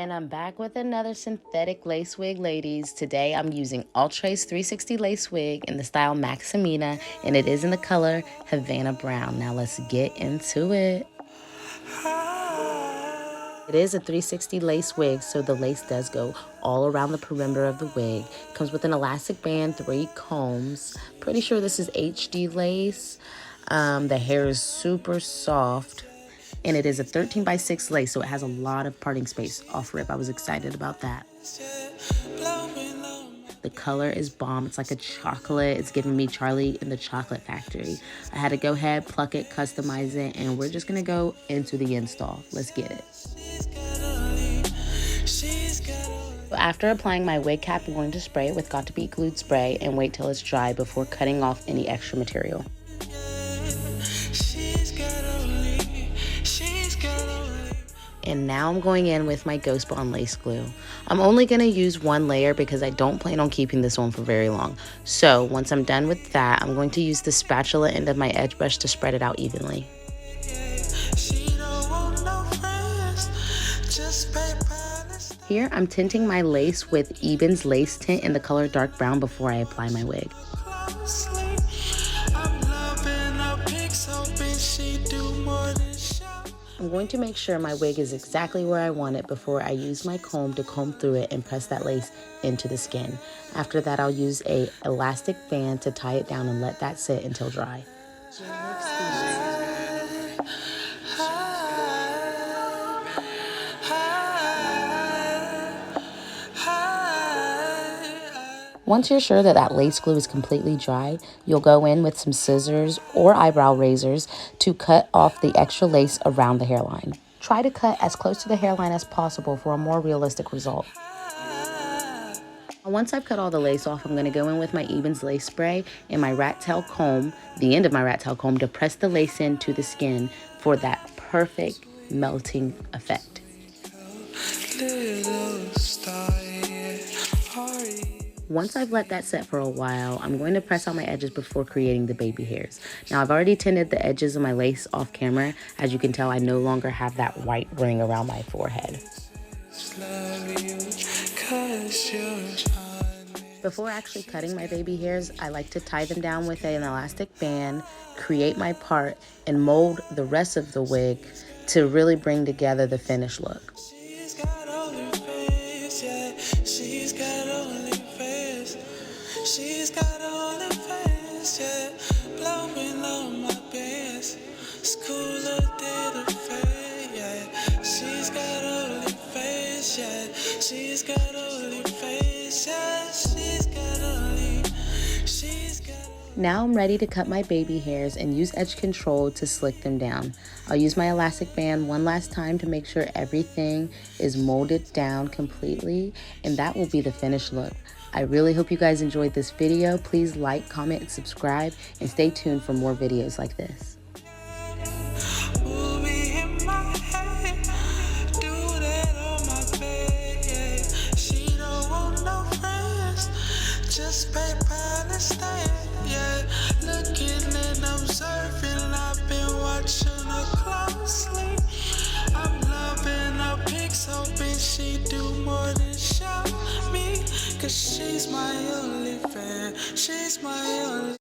And I'm back with another synthetic lace wig, ladies. Today I'm using Outre's 360 lace wig in the style MAXIMINA, and it is in the color Havana Brown. Now let's get into it. It is a 360 lace wig, so the lace does go all around the perimeter of the wig. Comes with an elastic band, 3 combs. Pretty sure this is HD lace. The hair is super soft. And it is a 13x6 lace, so it has a lot of parting space off rip. I was excited about that. The color is bomb. It's like a chocolate. It's giving me Charlie in the Chocolate Factory. I had to go ahead, pluck it, customize it, and we're just gonna go into the install. Let's get it. After applying my wig cap, I'm going to spray it with Got to Be Glued spray and wait till it's dry before cutting off any extra material. And now I'm going in with my Ghost Bond lace glue. I'm only going to use 1 layer because I don't plan on keeping this on for very long. So once I'm done with that, I'm going to use the spatula end of my edge brush to spread it out evenly. Here I'm tinting my lace with Eben's lace tint in the color dark brown before I apply my wig. I'm going to make sure my wig is exactly where I want it before I use my comb to comb through it and press that lace into the skin. After that, I'll use an elastic band to tie it down and let that sit until dry. Once you're sure that that lace glue is completely dry, you'll go in with some scissors or eyebrow razors to cut off the extra lace around the hairline. Try to cut as close to the hairline as possible for a more realistic result. Once I've cut all the lace off, I'm going to go in with my Eben's lace spray and my rat tail comb, the end of my rat tail comb, to press the lace into the skin for that perfect melting effect. Once I've let that set for a while, I'm going to press on my edges before creating the baby hairs. Now, I've already tinted the edges of my lace off camera. As you can tell, I no longer have that white ring around my forehead. Before actually cutting my baby hairs, I like to tie them down with an elastic band, create my part, and mold the rest of the wig to really bring together the finished look. She's got all the face, yeah, blowing on my bands. Schooler did a fade, yeah. She's got all the face, yeah. She's got all the face, yeah. She's got all the. Now I'm ready to cut my baby hairs and use edge control to slick them down. I'll use my elastic band one last time to make sure everything is molded down completely, and that will be the finished look. I really hope you guys enjoyed this video. Please like, comment, and subscribe, and stay tuned for more videos like this. Just yeah. Looking and observing, I've been watching her closely. I'm loving her pics, hoping she do more than show me. 'Cause she's my only fan, she's my only